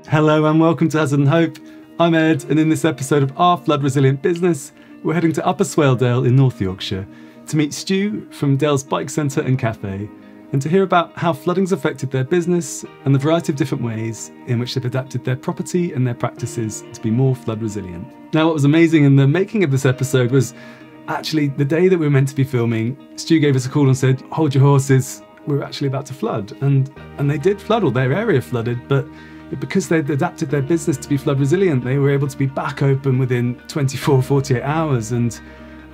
Hello and welcome to Hazard and Hope. I'm Ed, and in this episode of Our Flood Resilient Business, we're heading to Upper Swaledale in North Yorkshire to meet Stu from Dale's Bike Centre and Cafe, and to hear about how flooding's affected their business and the variety of different ways in which they've adapted their property and their practices to be more flood resilient. Now, what was amazing in the making of this episode was actually the day that we were meant to be filming, Stu gave us a call and said, "Hold your horses, we're actually about to flood." And they did flood, or their area flooded, but because they'd adapted their business to be flood resilient, they were able to be back open within 24, 48 hours. And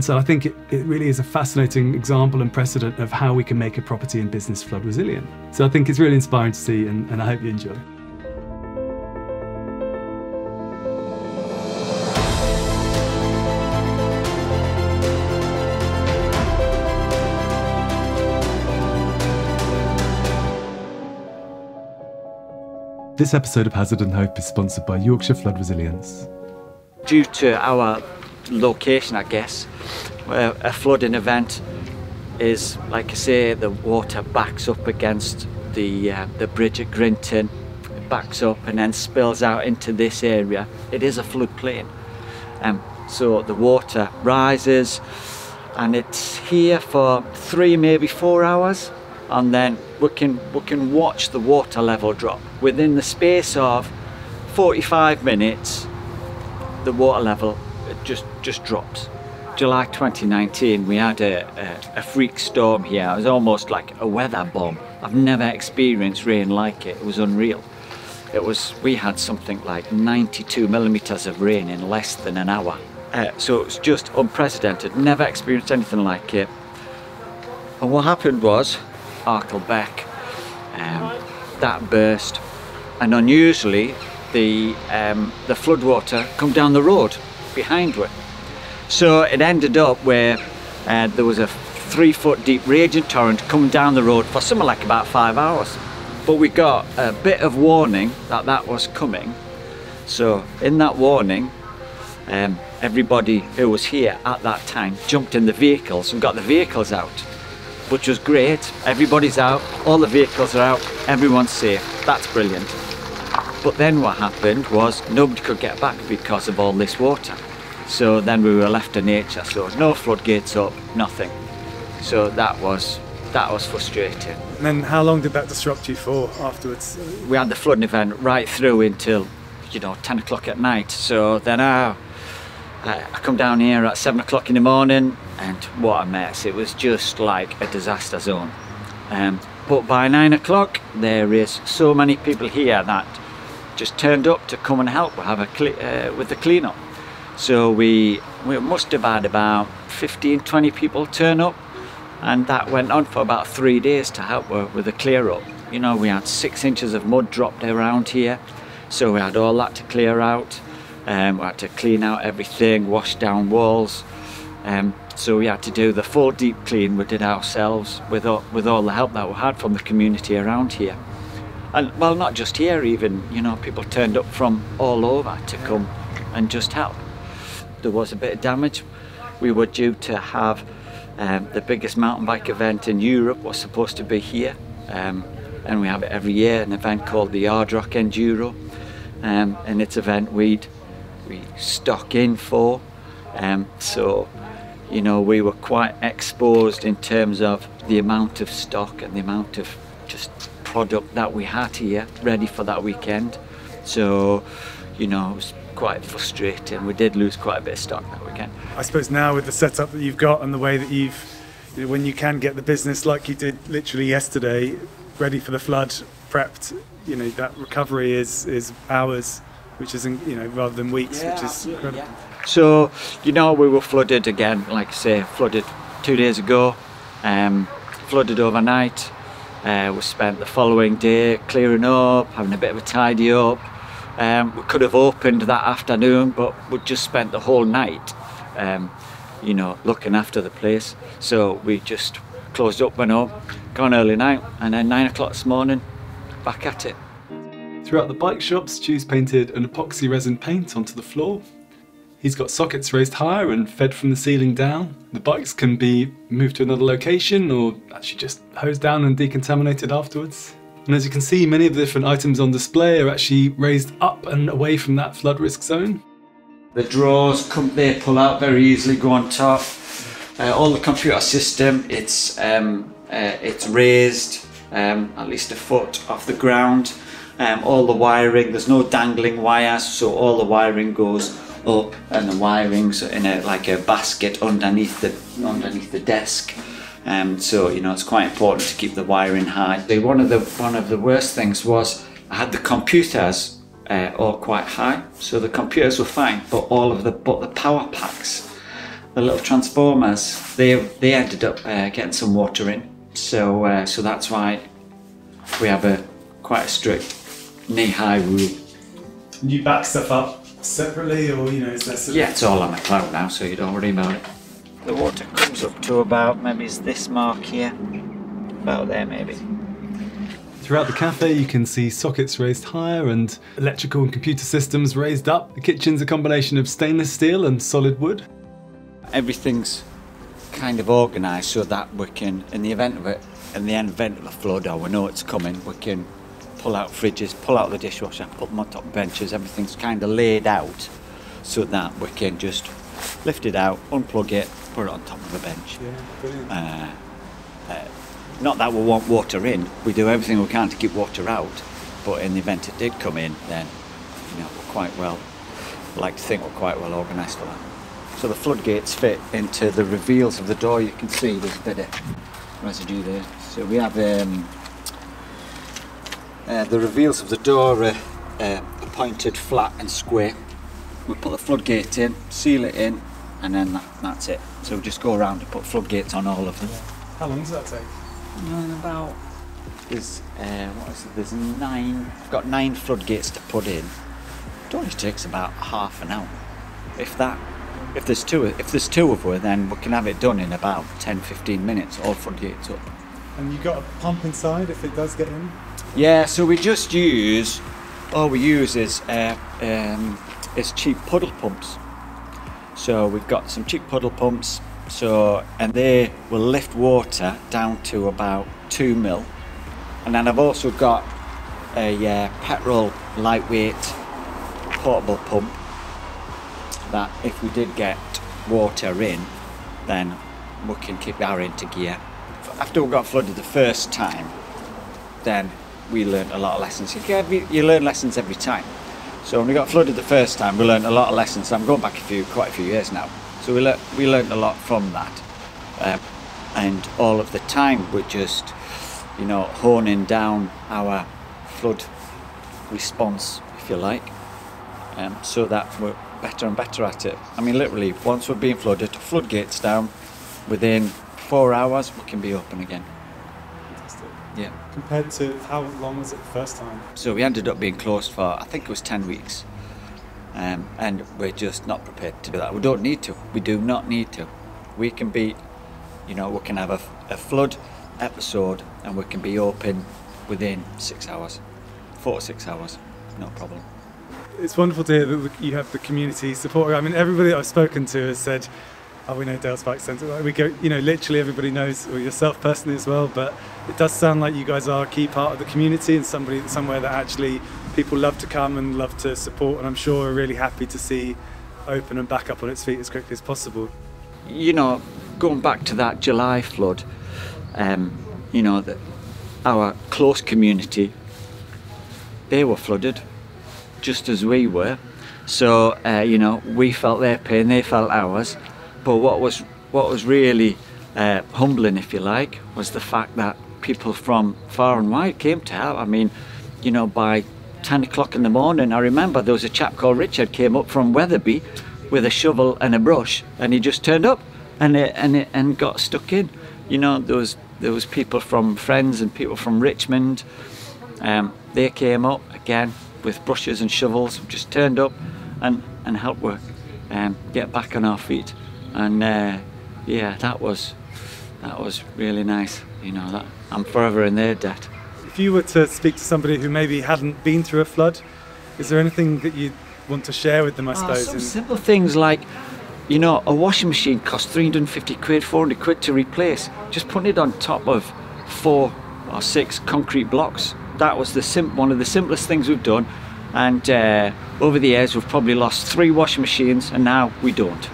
so I think it really is a fascinating example and precedent of how we can make a property and business flood resilient. So I think it's really inspiring to see, and I hope you enjoy. This episode of Hazard and Hope is sponsored by Yorkshire Flood Resilience. Due to our location, I guess, a flooding event is, like I say, the water backs up against the bridge at Grinton, it backs up and then spills out into this area. It is a floodplain, so the water rises and it's here for 3, maybe 4 hours, and then we can watch the water level drop. Within the space of 45 minutes, the water level just drops. July 2019, we had a freak storm here. It was almost like a weather bomb. I've never experienced rain like it. It was unreal. We had something like 92 millimeters of rain in less than an hour. So it was just unprecedented. Never experienced anything like it. And what happened was, Beck, that burst, and unusually the floodwater come down the road behind it. So it ended up where there was a 3-foot deep raging torrent coming down the road for something like about 5 hours. But we got a bit of warning that was coming. So in that warning, everybody who was here at that time jumped in the vehicles and got the vehicles out, which was great. Everybody's out, all the vehicles are out, everyone's safe. That's brilliant. But then what happened was nobody could get back because of all this water. So then we were left to nature. So no floodgates up, nothing. So that was frustrating. And then how long did that disrupt you for afterwards? We had the flooding event right through until 10 o'clock at night. So then I come down here at 7 o'clock in the morning, and what a mess. It was just like a disaster zone. But by 9 o'clock, there is so many people here that just turned up to come and help with the clean-up. So we must have had about 15, 20 people turn up, and that went on for about 3 days to help with the clear-up. We had 6 inches of mud dropped around here, so we had all that to clear out. We had to clean out everything, wash down walls. So we had to do the full deep clean. We did ourselves with all the help that we had from the community around here. And well, not just here, even, people turned up from all over to come and just help. There was a bit of damage. We were due to have the biggest mountain bike event in Europe was supposed to be here. And we have it every year, an event called the Hard Rock Enduro. And it's an event we stock in for. So we were quite exposed in terms of the amount of stock and the amount of just product that we had here ready for that weekend. So it was quite frustrating. We did lose quite a bit of stock that weekend. I suppose now with the setup that you've got and the way that when you can get the business like you did literally yesterday, ready for the flood, prepped, that recovery is hours, which is rather than weeks, which is incredible. Yeah. So we were flooded again, like I say, flooded 2 days ago, flooded overnight. We spent the following day clearing up, having a bit of a tidy up. We could have opened that afternoon, but we just spent the whole night looking after the place. So we just closed up, went home, gone early night, and then 9 o'clock this morning, back at it. Throughout the bike shop, Stu's painted an epoxy resin paint onto the floor. He's got sockets raised higher and fed from the ceiling down. The bikes can be moved to another location or actually just hosed down and decontaminated afterwards. And as you can see, many of the different items on display are actually raised up and away from that flood risk zone. The drawers come there, pull out very easily, go on top. All the computer system, it's raised at least a foot off the ground. All the wiring, there's no dangling wires, so all the wiring goes up, and the wiring's in like a basket underneath the desk. So you know, it's quite important to keep the wiring high. One of the worst things was I had the computers all quite high, so the computers were fine, but the power packs, the little transformers, they ended up getting some water in. So that's why we have quite a strict knee-high rule. You back stuff up separately, or you know, is there sort of... Yeah, it's all on the cloud now, so you don't worry about it. The water comes up to about, maybe it's this mark here, about there maybe. Throughout the cafe you can see sockets raised higher and electrical and computer systems raised up. The kitchen's a combination of stainless steel and solid wood. Everything's kind of organised so that we can, in the event of a flood, or we know it's coming, we can pull out fridges, pull out the dishwasher, put them on top of benches. Everything's kind of laid out so that we can just lift it out, unplug it, put it on top of a bench. Yeah, brilliant. Not that we want water in, we do everything we can to keep water out, but in the event it did come in, then you know, I like to think we're quite well organised for that. So the floodgates fit into the reveals of the door. You can see there's a bit of residue there. So we have the reveals of the door are pointed flat and square. We put the floodgate in, seal it in, and then that's it. So we just go around and put floodgates on all of them. Yeah. How long does that take? About there's There's 9. I've got 9 floodgates to put in. It only takes about half an hour, if that. If there's two of us, then we can have it done in about 10-15 minutes. All floodgates up. And you got a pump inside if it does get in? Yeah. So we just use. All we use is cheap puddle pumps. So we've got some cheap puddle pumps. And they will lift water down to about 2 mil. And then I've also got a petrol lightweight portable pump that if we did get water in, then we can kick that into gear. After we got flooded the first time, then we learned a lot of lessons. You learn lessons every time. So when we got flooded the first time, we learned a lot of lessons. I'm going back quite a few years now. So we learned a lot from that, and all of the time we're just, honing down our flood response, if you like, so that we're better and better at it. I mean, literally, once we're being flooded, floodgates down, within 4 hours we can be open again. Fantastic. Yeah. Compared to how long was it the first time? So we ended up being closed for, I think it was 10 weeks. And we're just not prepared to do that. We don't need to. We do not need to. We can be, we can have a flood episode and we can be open within 6 hours, 4 to 6 hours, no problem. It's wonderful to hear that you have the community support. I mean, everybody that I've spoken to has said, "Oh, we know Dale's Bike Centre." We go, literally everybody knows, or yourself personally as well. But it does sound like you guys are a key part of the community and somewhere that actually people love to come and love to support. And I'm sure are really happy to see open and back up on its feet as quickly as possible. Going back to that July flood, our close community, they were flooded just as we were. So we felt their pain, they felt ours. But what was really humbling, if you like, was the fact that people from far and wide came to help. I mean, by 10 o'clock in the morning, I remember there was a chap called Richard came up from Wetherby with a shovel and a brush, and he just turned up and got stuck in. There was people from Friends and people from Richmond. They came up again with brushes and shovels, just turned up and helped work get back on our feet. And that was really nice. That I'm forever in their debt. If you were to speak to somebody who maybe hadn't been through a flood, is there anything that you'd want to share with them, I suppose? Some simple things like, a washing machine costs 350 quid, 400 quid to replace. Just putting it on top of 4 or 6 concrete blocks that was one of the simplest things we've done. And over the years, we've probably lost 3 washing machines, and now we don't.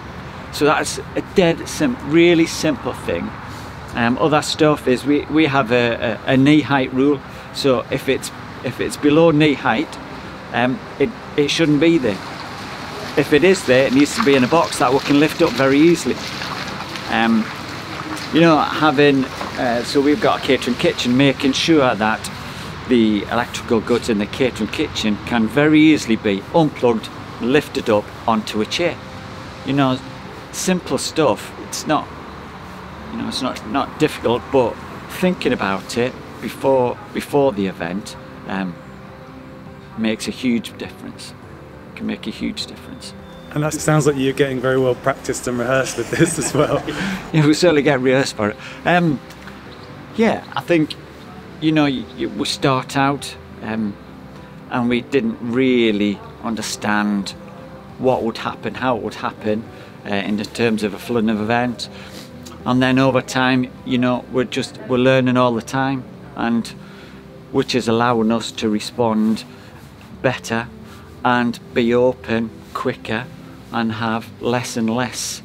So that's a really simple thing. Other stuff is we have a knee height rule. So if it's below knee height, it shouldn't be there. If it is there, it needs to be in a box that we can lift up very easily. You know, so we've got a catering kitchen, making sure that the electrical goods in the catering kitchen can very easily be unplugged, lifted up onto a chair. You know, simple stuff. It's not, you know, it's not difficult, but thinking about it before the event makes a huge difference. It can make a huge difference. And that sounds like you're getting very well practiced and rehearsed with this as well. Yeah, we certainly get rehearsed for it. Yeah, I think, you know, we start out and we didn't really understand what would happen, how it would happen in terms of a flooding event. And then over time, you know, we're learning all the time, and which is allowing us to respond better and be open quicker and have less and less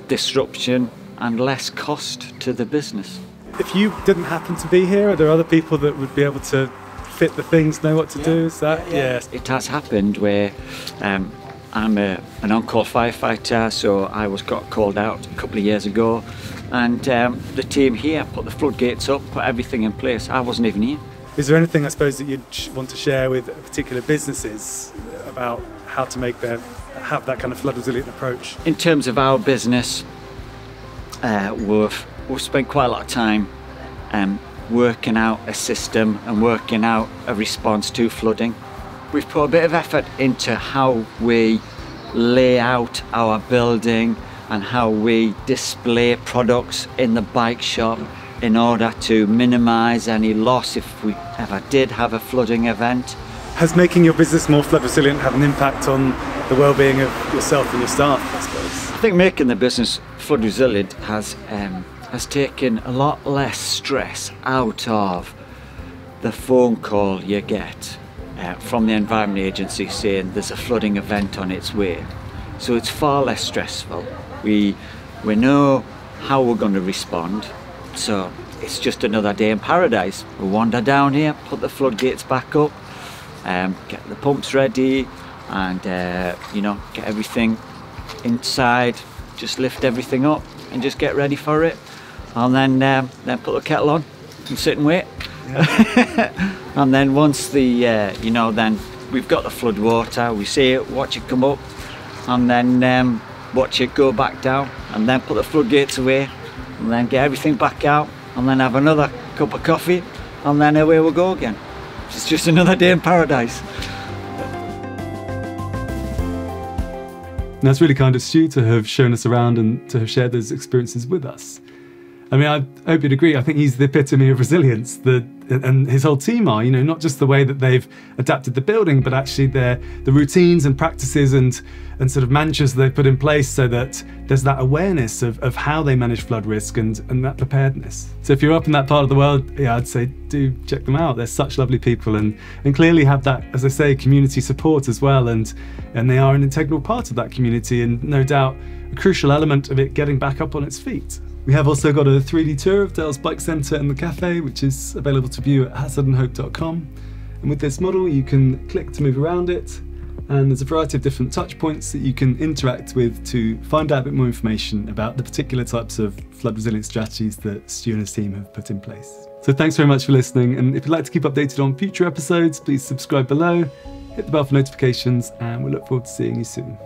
disruption and less cost to the business. If you didn't happen to be here, are there other people that would be able to fit the things, know what to do? Is that? Yes. It has happened where I'm an on-call firefighter, so I got called out a couple of years ago, and the team here put the floodgates up, put everything in place. I wasn't even here. Is there anything, I suppose, that you'd want to share with particular businesses about how to have that kind of flood resilient approach? In terms of our business, we've spent quite a lot of time working out a system and working out a response to flooding. We've put a bit of effort into how we lay out our building and how we display products in the bike shop in order to minimise any loss if we ever did have a flooding event. Has making your business more flood resilient had an impact on the well-being of yourself and your staff, I suppose? I think making the business flood resilient has taken a lot less stress out of the phone call you get from the Environment Agency saying there's a flooding event on its way. So it's far less stressful. We know how we're going to respond, so it's just another day in paradise. We wander down here, put the floodgates back up, get the pumps ready, and you know, get everything inside, just lift everything up and just get ready for it, and then put the kettle on and sit and wait. Yeah. And then once you know, then we've got the flood water, we see it, watch it come up, and then watch it go back down, and then put the floodgates away, and then get everything back out, and then have another cup of coffee, and then away we'll go again. It's just another day in paradise. That's really kind of Stu to have shown us around and to have shared those experiences with us. I mean, I hope you'd agree. I think he's the epitome of resilience, and his whole team are, you know, not just the way that they've adapted the building, but actually the routines and practices and sort of mantras they've put in place so that there's that awareness of how they manage flood risk and that preparedness. So if you're up in that part of the world, yeah, I'd say do check them out. They're such lovely people and clearly have that, as I say, community support as well, and they are an integral part of that community, and no doubt a crucial element of it getting back up on its feet. We have also got a 3D tour of Dale's Bike Centre and the cafe, which is available to view at hazardandhope.com. And with this model, you can click to move around it, and there's a variety of different touch points that you can interact with to find out a bit more information about the particular types of flood resilient strategies that Stu and his team have put in place. So thanks very much for listening, and if you'd like to keep updated on future episodes, please subscribe below, hit the bell for notifications, and we look forward to seeing you soon.